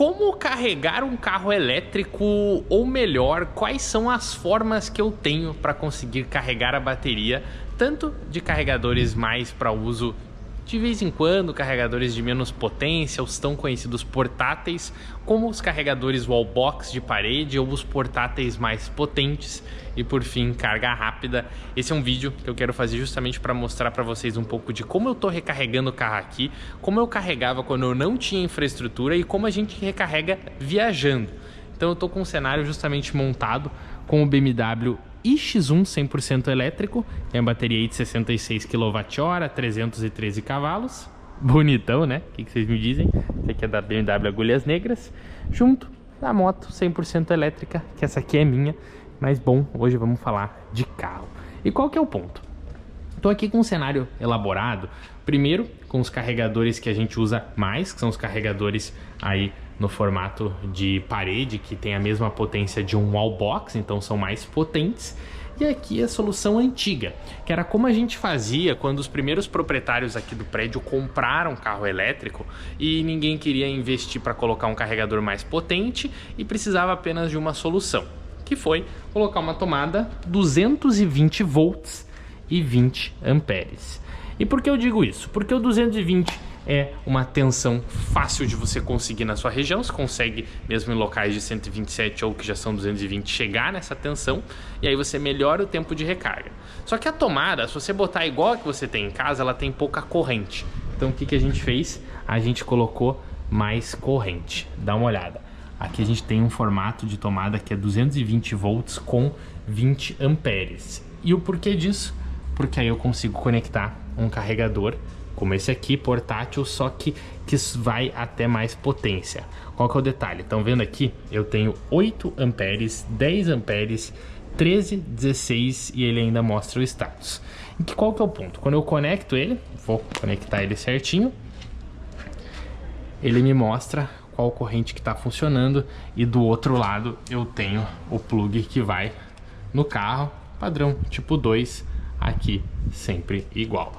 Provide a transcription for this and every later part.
Como carregar um carro elétrico, ou melhor, quais são as formas que eu tenho para conseguir carregar a bateria, tanto de carregadores mais para uso de vez em quando, carregadores de menos potência, os tão conhecidos portáteis, como os carregadores wallbox de parede ou os portáteis mais potentes e por fim carga rápida. Esse é um vídeo que eu quero fazer justamente para mostrar para vocês um pouco de como eu estou recarregando o carro aqui, como eu carregava quando eu não tinha infraestrutura e como a gente recarrega viajando. Então eu estou com um cenário justamente montado com o BMW iX1 100% elétrico, tem a bateria aí de 66 kWh, 313 cavalos, bonitão, né? O que vocês me dizem? Esse aqui é da BMW Agulhas Negras, junto da moto 100% elétrica, que essa aqui é minha, mas bom, hoje vamos falar de carro. E qual que é o ponto? Estou aqui com um cenário elaborado, primeiro com os carregadores que a gente usa mais, que são os carregadores aí no formato de parede, que tem a mesma potência de um wallbox, então são mais potentes. E aqui a solução antiga, que era como a gente fazia quando os primeiros proprietários aqui do prédio compraram um carro elétrico e ninguém queria investir para colocar um carregador mais potente e precisava apenas de uma solução, que foi colocar uma tomada 220 volts e 20 amperes. E por que eu digo isso? Porque o 220 é uma tensão fácil de você conseguir na sua região. Você consegue, mesmo em locais de 127 ou que já são 220, chegar nessa tensão, e aí você melhora o tempo de recarga. Só que a tomada, se você botar igual a que você tem em casa, ela tem pouca corrente. Então o que a gente fez? A gente colocou mais corrente. Dá uma olhada. Aqui a gente tem um formato de tomada que é 220 volts com 20 amperes. E o porquê disso? Porque aí eu consigo conectar um carregador como esse aqui, portátil, só que vai até mais potência. Qual que é o detalhe? Estão vendo aqui? Eu tenho 8 amperes, 10 amperes, 13, 16 e ele ainda mostra o status. E qual que é o ponto? Quando eu conecto ele, vou conectar ele certinho, ele me mostra qual corrente que está funcionando e do outro lado eu tenho o plug que vai no carro, padrão tipo 2, aqui sempre igual.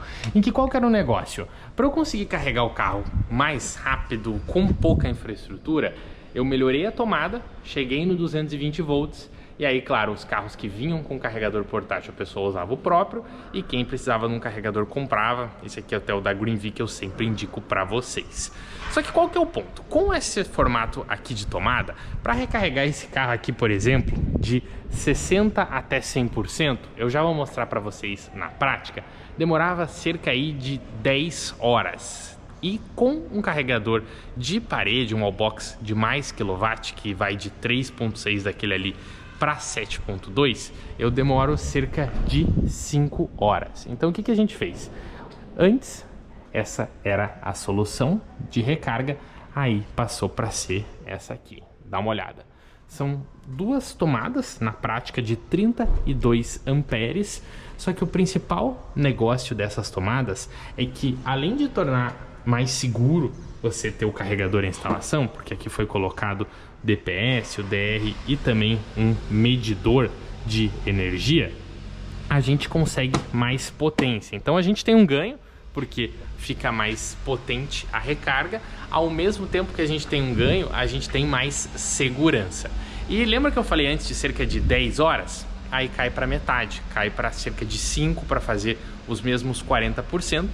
Qual que era o negócio? Para eu conseguir carregar o carro mais rápido, com pouca infraestrutura, eu melhorei a tomada, cheguei no 220 volts, e aí, claro, os carros que vinham com carregador portátil, a pessoa usava o próprio, e quem precisava de um carregador comprava. Esse aqui é até o da GreenV que eu sempre indico para vocês. Só que qual que é o ponto? Com esse formato aqui de tomada, para recarregar esse carro aqui, por exemplo, de 60% até 100%, eu já vou mostrar para vocês na prática, demorava cerca aí de 10 horas. E com um carregador de parede, um wallbox de mais quilowatt, que vai de 3.6 daquele ali para 7.2, eu demoro cerca de 5 horas. Então o que a gente fez? Antes, essa era a solução de recarga, aí passou para ser essa aqui. Dá uma olhada. São duas tomadas, na prática, de 32 amperes, só que o principal negócio dessas tomadas é que, além de tornar mais seguro você ter o carregador em instalação, porque aqui foi colocado DPS, o DR e também um medidor de energia, a gente consegue mais potência. Então a gente tem um ganho, porque fica mais potente a recarga, ao mesmo tempo que a gente tem um ganho, a gente tem mais segurança. E lembra que eu falei antes de cerca de 10 horas? Aí cai para metade, cai para cerca de 5 para fazer os mesmos 40%,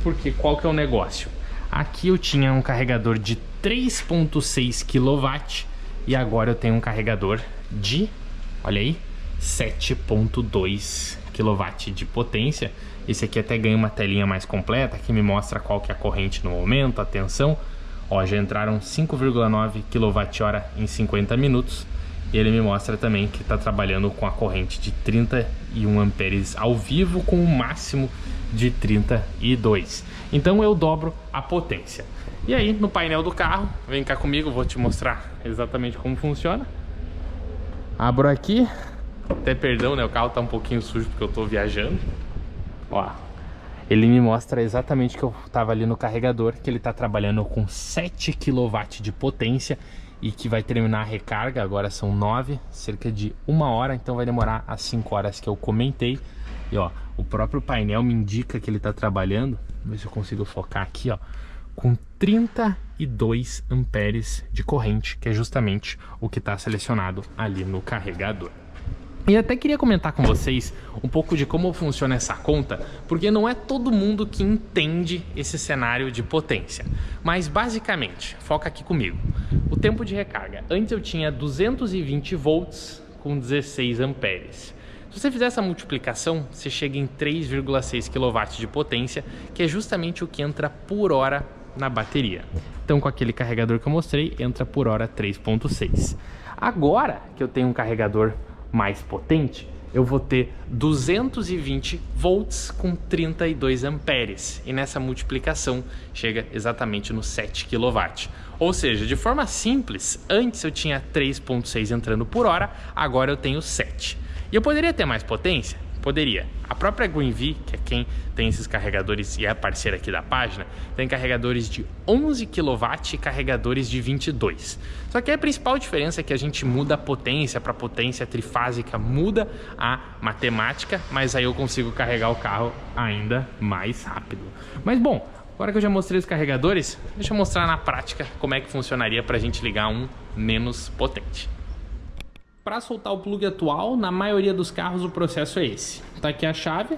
porque qual que é o negócio? Aqui eu tinha um carregador de 3.6 kW e agora eu tenho um carregador de, olha aí, 7.2 kW de potência. Esse aqui até ganha uma telinha mais completa, que me mostra qual que é a corrente no momento, a tensão. Ó, já entraram 5,9 kWh em 50 minutos. E ele me mostra também que está trabalhando com a corrente de 31 amperes ao vivo, com um máximo de 32. Então eu dobro a potência. E aí no painel do carro, vem cá comigo, vou te mostrar exatamente como funciona. Abro aqui, até perdão, né, o carro tá um pouquinho sujo porque eu tô viajando. Ó, ele me mostra exatamente que eu tava ali no carregador, que ele tá trabalhando com 7 kW de potência e que vai terminar a recarga, agora são 9, cerca de 1 hora, então vai demorar as 5 horas que eu comentei. E ó, o próprio painel me indica que ele tá trabalhando, vamos ver se eu consigo focar aqui, ó. com 32 amperes de corrente, que é justamente o que está selecionado ali no carregador. E até queria comentar com vocês um pouco de como funciona essa conta, porque não é todo mundo que entende esse cenário de potência. Mas basicamente, foca aqui comigo. O tempo de recarga. Antes eu tinha 220 volts com 16 amperes. Se você fizer essa multiplicação, você chega em 3,6 kW de potência, que é justamente o que entra por hora na bateria. Então, com aquele carregador que eu mostrei, entra por hora 3,6. Agora que eu tenho um carregador mais potente, eu vou ter 220 volts com 32 amperes. E nessa multiplicação, chega exatamente no 7 kW. Ou seja, de forma simples, antes eu tinha 3,6 entrando por hora, agora eu tenho 7. E eu poderia ter mais potência? Poderia. A própria GreenV, que é quem tem esses carregadores e é parceira aqui da página, tem carregadores de 11 kW e carregadores de 22. Só que a principal diferença é que a gente muda a potência para potência trifásica, muda a matemática, mas aí eu consigo carregar o carro ainda mais rápido. Mas bom, agora que eu já mostrei os carregadores, deixa eu mostrar na prática como é que funcionaria para a gente ligar um menos potente. Para soltar o plug atual, na maioria dos carros o processo é esse. Tá aqui a chave,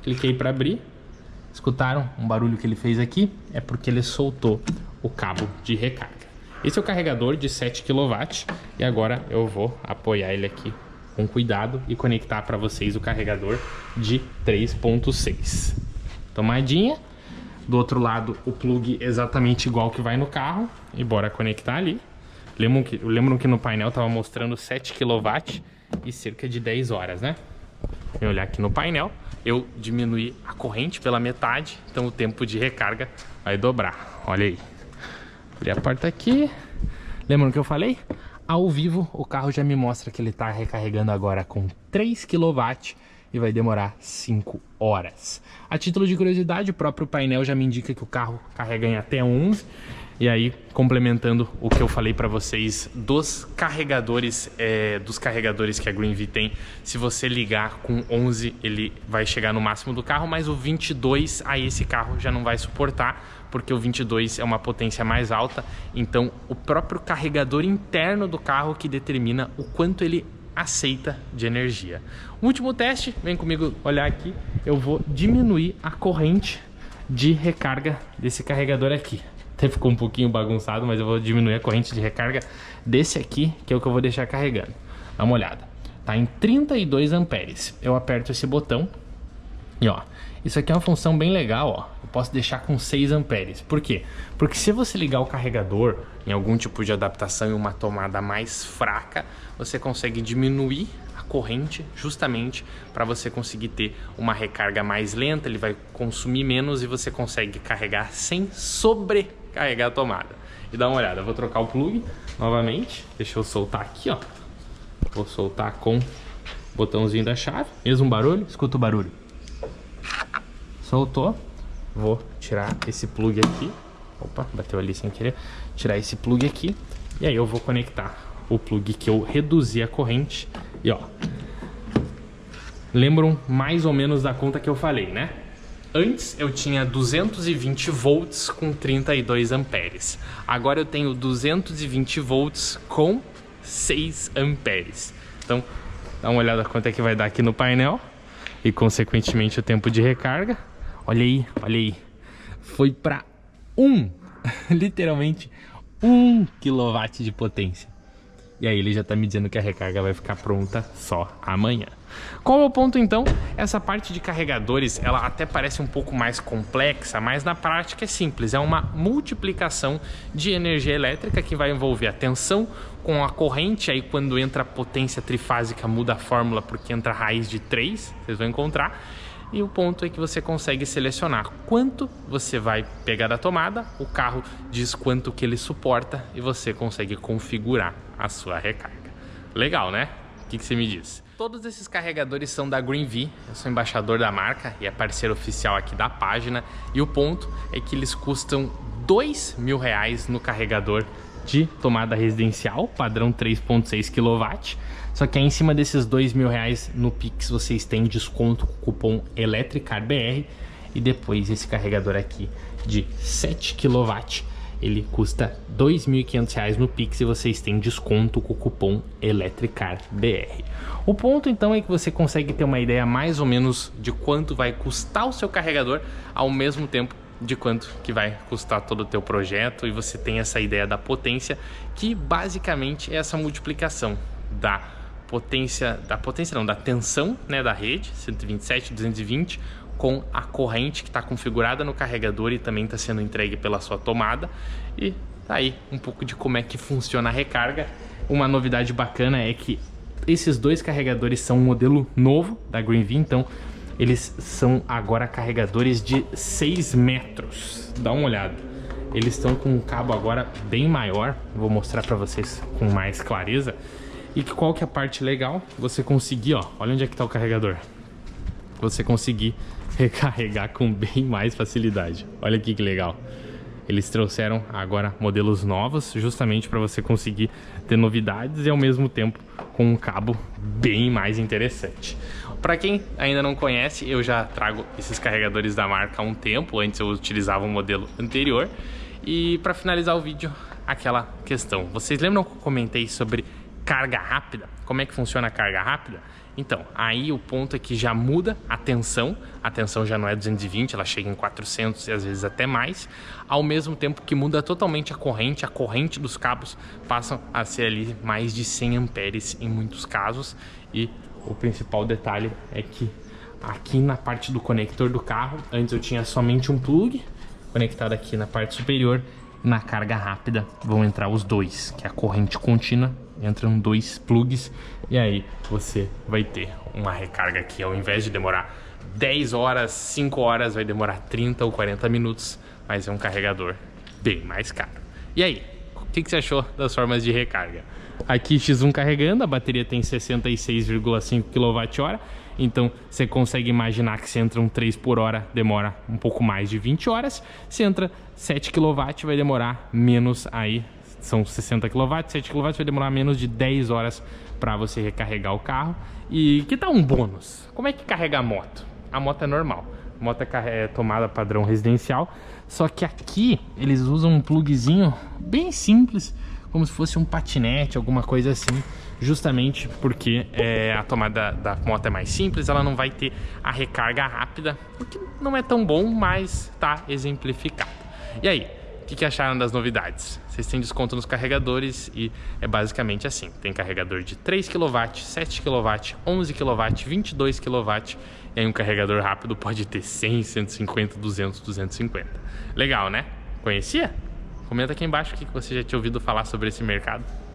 cliquei para abrir. Escutaram um barulho que ele fez aqui? É porque ele soltou o cabo de recarga. Esse é o carregador de 7 kW e agora eu vou apoiar ele aqui com cuidado e conectar para vocês o carregador de 3,6. Tomadinha. Do outro lado o plug exatamente igual que vai no carro e bora conectar ali. Lembram que no painel estava mostrando 7 kW e cerca de 10 horas, né? Vou olhar aqui no painel, eu diminuí a corrente pela metade, então o tempo de recarga vai dobrar. Olha aí. Abri a porta aqui. Lembram que eu falei? Ao vivo, o carro já me mostra que ele está recarregando agora com 3 kW e vai demorar 5 horas. A título de curiosidade, o próprio painel já me indica que o carro carrega em até 11. E aí, complementando o que eu falei para vocês dos carregadores que a GreenV tem, se você ligar com 11, ele vai chegar no máximo do carro, mas o 22, aí esse carro já não vai suportar, porque o 22 é uma potência mais alta, então o próprio carregador interno do carro que determina o quanto ele aceita de energia. O último teste, vem comigo olhar aqui, eu vou diminuir a corrente de recarga desse carregador aqui. Até ficou um pouquinho bagunçado, mas eu vou diminuir a corrente de recarga desse aqui, que é o que eu vou deixar carregando. Dá uma olhada. Tá em 32 amperes. Eu aperto esse botão e ó, isso aqui é uma função bem legal, ó. Eu posso deixar com 6 amperes. Por quê? Porque se você ligar o carregador em algum tipo de adaptação em uma tomada mais fraca, você consegue diminuir a corrente justamente para você conseguir ter uma recarga mais lenta, ele vai consumir menos e você consegue carregar sem sobrecarregar a tomada. E dá uma olhada, eu vou trocar o plug novamente, deixa eu soltar aqui, ó. Vou soltar com o botãozinho da chave, mesmo barulho, escuta o barulho. Soltou, vou tirar esse plug aqui. Opa, bateu ali sem querer. Tirar esse plug aqui e aí eu vou conectar o plug que eu reduzi a corrente. E ó, lembram mais ou menos da conta que eu falei, né? Antes eu tinha 220 volts com 32 amperes. Agora eu tenho 220 volts com 6 amperes. Então, dá uma olhada quanto é que vai dar aqui no painel e consequentemente o tempo de recarga. Olha aí, olha aí. Foi para literalmente 1 kW de potência. E aí ele já tá me dizendo que a recarga vai ficar pronta só amanhã. Qual é o ponto então? Essa parte de carregadores, ela até parece um pouco mais complexa, mas na prática é simples. É uma multiplicação de energia elétrica que vai envolver a tensão com a corrente. Aí quando entra a potência trifásica muda a fórmula porque entra a raiz de 3, vocês vão encontrar. E o ponto é que você consegue selecionar quanto você vai pegar da tomada, o carro diz quanto que ele suporta e você consegue configurar a sua recarga. Legal, né? O que você me diz? Todos esses carregadores são da GreenV, eu sou embaixador da marca e é parceiro oficial aqui da página. E o ponto é que eles custam R$2.000 no carregador de tomada residencial, padrão 3,6 kW. Só que aí em cima desses R$2.000 no Pix vocês têm desconto com o cupom ELETRICARBR E depois esse carregador aqui de 7 kW, ele custa R$ 2.500 no Pix e vocês têm desconto com o cupom ELETRICARBR. O ponto então é que você consegue ter uma ideia mais ou menos de quanto vai custar o seu carregador, ao mesmo tempo de quanto que vai custar todo o teu projeto, e você tem essa ideia da potência, que basicamente é essa multiplicação da tensão, né, da rede 127, 220, com a corrente que está configurada no carregador e também está sendo entregue pela sua tomada. E tá aí um pouco de como é que funciona a recarga. Uma novidade bacana é que esses dois carregadores são um modelo novo da GreenV, então eles são agora carregadores de 6 metros. Dá uma olhada. Eles estão com um cabo agora bem maior. Vou mostrar para vocês com mais clareza. E qual que é a parte legal? Você conseguir, ó, olha onde é que está o carregador. Você conseguir recarregar com bem mais facilidade. Olha aqui que legal. Eles trouxeram agora modelos novos, justamente para você conseguir ter novidades e ao mesmo tempo com um cabo bem mais interessante. Para quem ainda não conhece, eu já trago esses carregadores da marca há um tempo. Antes eu utilizava um modelo anterior. E para finalizar o vídeo, aquela questão. Vocês lembram que eu comentei sobre carga rápida? Como é que funciona a carga rápida? Então, aí o ponto é que já muda a tensão já não é 220, ela chega em 400 e às vezes até mais, ao mesmo tempo que muda totalmente a corrente dos cabos passam a ser ali mais de 100 amperes em muitos casos. E o principal detalhe é que aqui na parte do conector do carro, antes eu tinha somente um plug conectado aqui na parte superior. Na carga rápida vão entrar os dois, que é a corrente contínua, entram 2 plugs, e aí você vai ter uma recarga que, ao invés de demorar 10 horas, 5 horas, vai demorar 30 ou 40 minutos, mas é um carregador bem mais caro. E aí, o que você achou das formas de recarga? Aqui X1 carregando, a bateria tem 66,5 kWh, então você consegue imaginar que se entra um 3 por hora, demora um pouco mais de 20 horas. Se entra 7 kW, vai demorar menos aí, são 60 kW, 7 kW vai demorar menos de 10 horas para você recarregar o carro. E que tal um bônus? Como é que carrega a moto? A moto é normal, a moto é tomada padrão residencial, só que aqui eles usam um plugzinho bem simples, como se fosse um patinete, alguma coisa assim, justamente porque a tomada da moto é mais simples, ela não vai ter a recarga rápida, o que não é tão bom, mas tá exemplificado. E aí, o que acharam das novidades? Vocês têm desconto nos carregadores e é basicamente assim, tem carregador de 3 kW, 7 kW, 11 kW, 22 kW, e aí um carregador rápido pode ter 100, 150, 200, 250. Legal, né? Conhecia? Comenta aqui embaixo o que você já tinha ouvido falar sobre esse mercado.